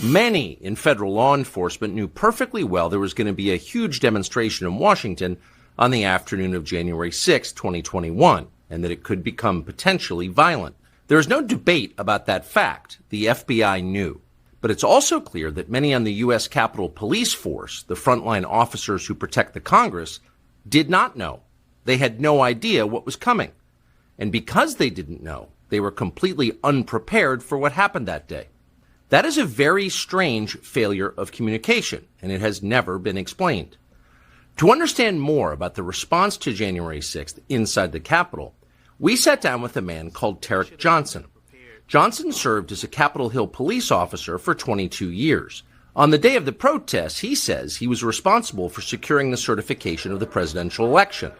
Many in federal law enforcement knew perfectly well there was going to be a huge demonstration in Washington on the afternoon of January 6, 2021, and that it could become potentially violent. There is no debate about that fact. The FBI knew. But it's also clear that many on the U.S. Capitol Police Force, the frontline officers who protect the Congress, did not know. They had no idea what was coming. And because they didn't know, they were completely unprepared for what happened that day. That is a very strange failure of communication, and it has never been explained. To understand more about the response to January 6th inside the Capitol, we sat down with a man called Tarik Johnson. Johnson served as a Capitol Hill police officer for 22 years. On the day of the protests, he says he was responsible for securing the certification of the presidential election.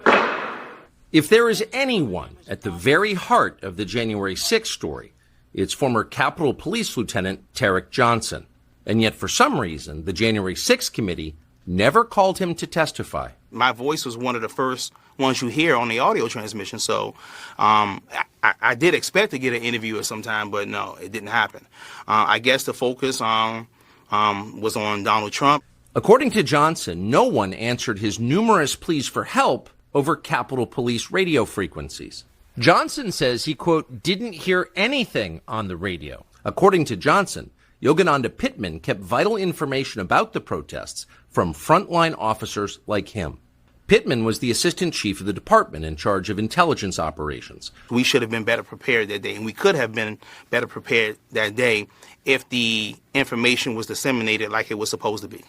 If there is anyone at the very heart of the January 6th story, it's former Capitol Police Lieutenant Tarik Johnson. And yet, for some reason, the January 6th committee never called him to testify. My voice was one of the first ones you hear on the audio transmission, so I did expect to get an interview at some time, but no, it didn't happen. I guess the focus was on Donald Trump. According to Johnson, no one answered his numerous pleas for help over Capitol Police radio frequencies. Johnson says he, quote, didn't hear anything on the radio. According to Johnson, Yogananda Pittman kept vital information about the protests from frontline officers like him. Pittman was the assistant chief of the department in charge of intelligence operations. We should have been better prepared that day, and we could have been better prepared that day if the information was disseminated like it was supposed to be.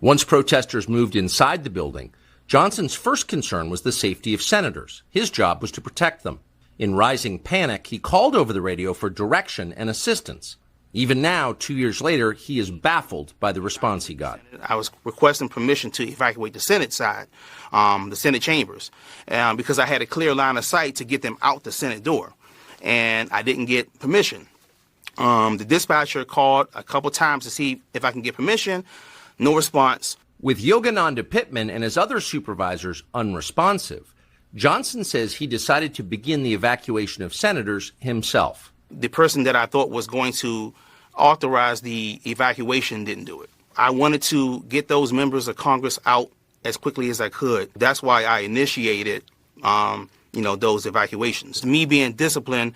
Once protesters moved inside the building, Johnson's first concern was the safety of senators. His job was to protect them. In rising panic, he called over the radio for direction and assistance. Even now, 2 years later, he is baffled by the response he got. I was requesting permission to evacuate the Senate side, the Senate chambers, because I had a clear line of sight to get them out the Senate door, and I didn't get permission. The dispatcher called a couple times to see if I can get permission. No response. With Yogananda Pittman and his other supervisors unresponsive, Johnson says he decided to begin the evacuation of senators himself. The person that I thought was going to authorize the evacuation didn't do it. I wanted to get those members of Congress out as quickly as I could. That's why I initiated, those evacuations. Me being disciplined,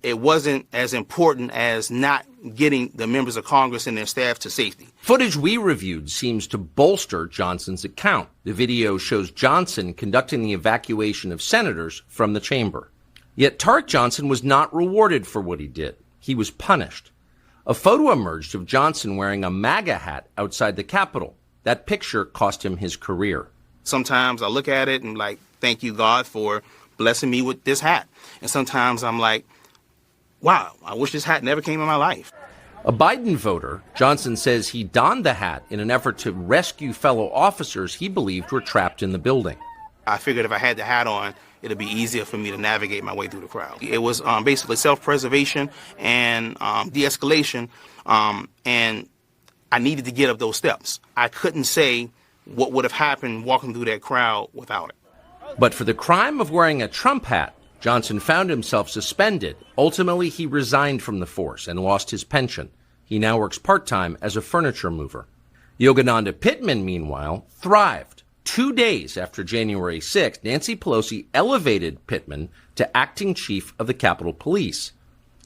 it wasn't as important as not getting the members of Congress and their staff to safety. Footage we reviewed seems to bolster Johnson's account. The video shows Johnson conducting the evacuation of senators from the chamber. Yet Tarik Johnson was not rewarded for what he did. He was punished. A photo emerged of Johnson wearing a MAGA hat outside the Capitol. That picture cost him his career. Sometimes I look at it and like, thank you, God, for blessing me with this hat. And sometimes I'm like, wow, I wish this hat never came in my life. A Biden voter, Johnson says he donned the hat in an effort to rescue fellow officers he believed were trapped in the building. I figured if I had the hat on, it'd be easier for me to navigate my way through the crowd. It was basically self-preservation and de-escalation, and I needed to get up those steps. I couldn't say what would have happened walking through that crowd without it. But for the crime of wearing a Trump hat, Johnson found himself suspended. Ultimately, he resigned from the force and lost his pension. He now works part-time as a furniture mover. Yogananda Pittman, meanwhile, thrived. 2 days after January 6th, Nancy Pelosi elevated Pittman to acting chief of the Capitol Police.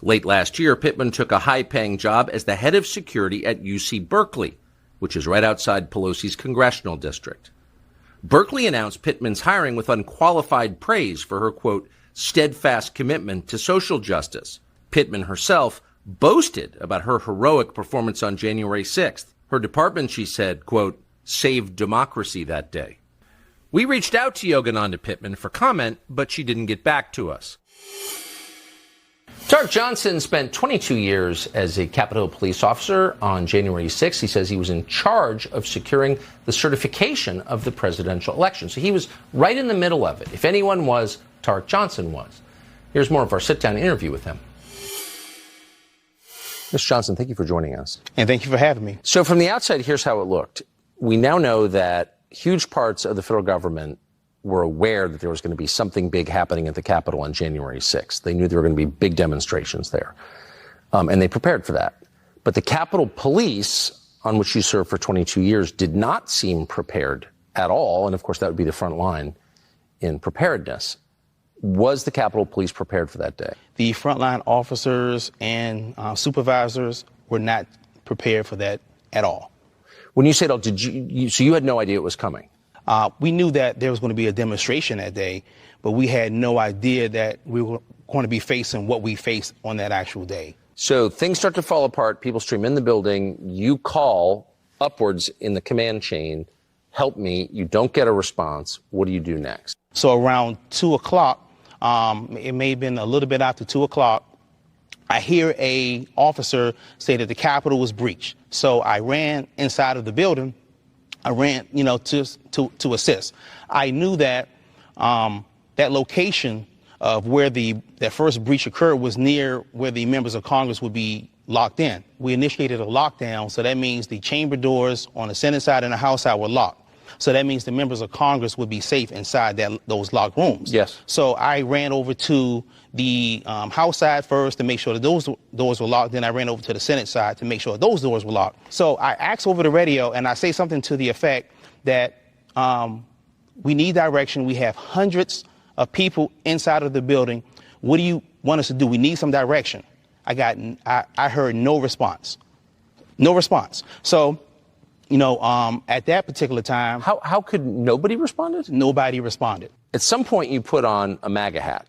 Late last year, Pittman took a high-paying job as the head of security at UC Berkeley, which is right outside Pelosi's congressional district. Berkeley announced Pittman's hiring with unqualified praise for her, quote, steadfast commitment to social justice. Pittman herself boasted about her heroic performance on January 6th. Her department, she said, quote, saved democracy that day. We reached out to Yogananda Pittman for comment, but she didn't get back to us. Tarik Johnson spent 22 years as a Capitol Police officer. On January 6th, he says he was in charge of securing the certification of the presidential election. So he was right in the middle of it. If anyone was, Tarik Johnson was. Here's more of our sit-down interview with him. Mr. Johnson, thank you for joining us. And thank you for having me. So from the outside, here's how it looked. We now know that huge parts of the federal government were aware that there was going to be something big happening at the Capitol on January 6th. They knew there were going to be big demonstrations there. And they prepared for that. But the Capitol Police, on which you served for 22 years, did not seem prepared at all. And of course, that would be the front line in preparedness. Was the Capitol Police prepared for that day? The frontline officers and supervisors were not prepared for that at all. When you say it all, so you had no idea it was coming? We knew that there was going to be a demonstration that day, but we had no idea that we were going to be facing what we faced on that actual day. So things start to fall apart. People stream in the building. You call upwards in the command chain, help me. You don't get a response. What do you do next? So around 2 o'clock, it may have been a little bit after 2 o'clock, I hear a officer say that the Capitol was breached. So I ran inside of the building. I ran, to assist. I knew that that location of where that first breach occurred was near where the members of Congress would be locked in. We initiated a lockdown, so that means the chamber doors on the Senate side and the House side were locked. So that means the members of Congress would be safe inside those locked rooms. Yes. So I ran over to the House side first to make sure that those doors were locked. Then I ran over to the Senate side to make sure those doors were locked. So I asked over the radio, and I say something to the effect that we need direction. We have hundreds of people inside of the building. What do you want us to do? We need some direction. I heard no response. No response. So, at that particular time. How could nobody respond? Nobody responded. At some point you put on a MAGA hat.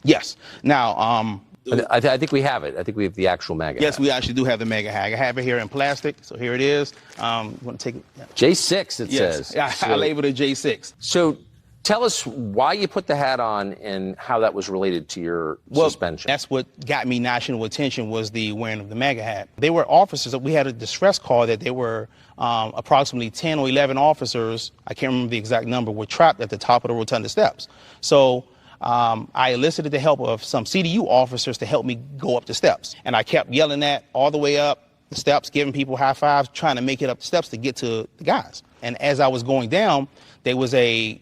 Yes. Now, I think we have it. I think we have the actual MAGA hat. Yes, we actually do have the MAGA hat. I have it here in plastic, so here it is. Want to take it? Yeah. J6, it yes. says. I labeled it J6. So tell us why you put the hat on and how that was related to your suspension. That's what got me national attention, was the wearing of the MAGA hat. They were officers. We had a distress call that there were approximately 10 or 11 officers, I can't remember the exact number, were trapped at the top of the rotunda steps. So I elicited the help of some CDU officers to help me go up the steps. And I kept yelling that all the way up the steps, giving people high fives, trying to make it up the steps to get to the guys. And as I was going down, there was a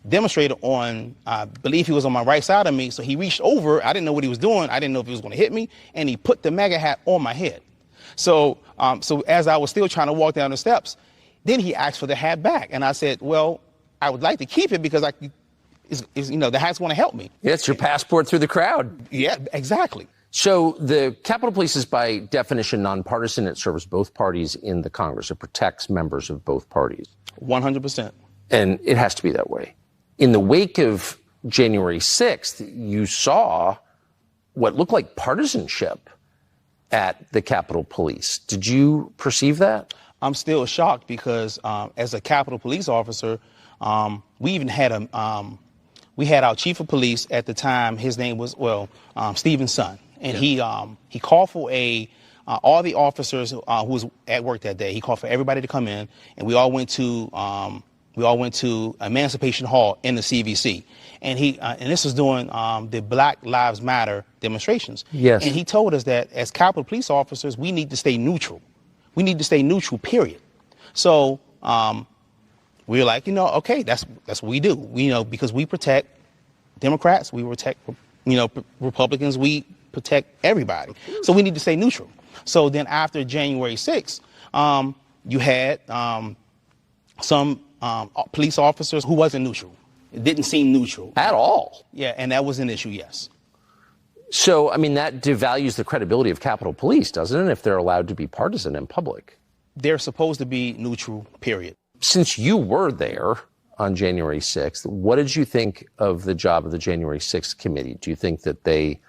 demonstrator on, I believe he was on my right side of me. So he reached over. I didn't know what he was doing. I didn't know if he was going to hit me. And he put the MAGA hat on my head. So as I was still trying to walk down the steps, then he asked for the hat back. And I said, well, I would like to keep it because the hat's going to help me. Yeah, it's your passport through the crowd. Yeah, exactly. So the Capitol Police is by definition nonpartisan. It serves both parties in the Congress. It protects members of both parties. 100%. And it has to be that way. In the wake of January 6th, you saw what looked like partisanship at the Capitol Police. Did you perceive that? I'm still shocked because as a Capitol Police officer, we even had we had our chief of police at the time. His name was, Stephen's son. And yeah. He called for all the officers who was at work that day. He called for everybody to come in, and we all went to Emancipation Hall in the CVC. And and this was during the Black Lives Matter demonstrations. Yes. And he told us that as Capitol Police officers, we need to stay neutral. We need to stay neutral, period. So we were like, okay, that's what we do. Because we protect Democrats, we protect, Republicans, we protect everybody. So we need to stay neutral. So then after January 6th, you had some police officers who wasn't neutral. It didn't seem neutral. At all? Yeah, and that was an issue, yes. So, that devalues the credibility of Capitol Police, doesn't it, if they're allowed to be partisan in public? They're supposed to be neutral, period. Since you were there on January 6th, what did you think of the job of the January 6th committee? Do you think that they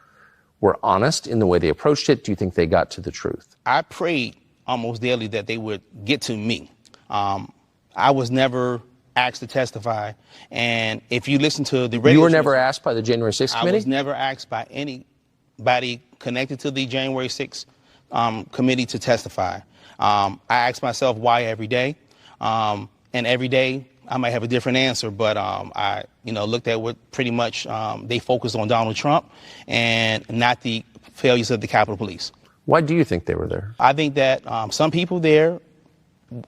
were honest in the way they approached it? Do you think they got to the truth? I prayed almost daily that they would get to me. I was never asked to testify. And if you listen to the radio... You were never asked by the January 6th committee? I was never asked by anybody connected to the January 6th committee to testify. I ask myself why every day. And every day I might have a different answer, but I looked at what pretty much they focused on Donald Trump and not the failures of the Capitol Police. Why do you think they were there? I think that some people there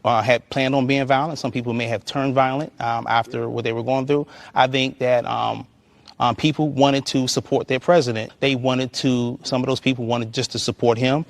had planned on being violent. Some people may have turned violent after what they were going through. I think that people wanted to support their president. Some of those people wanted just to support him.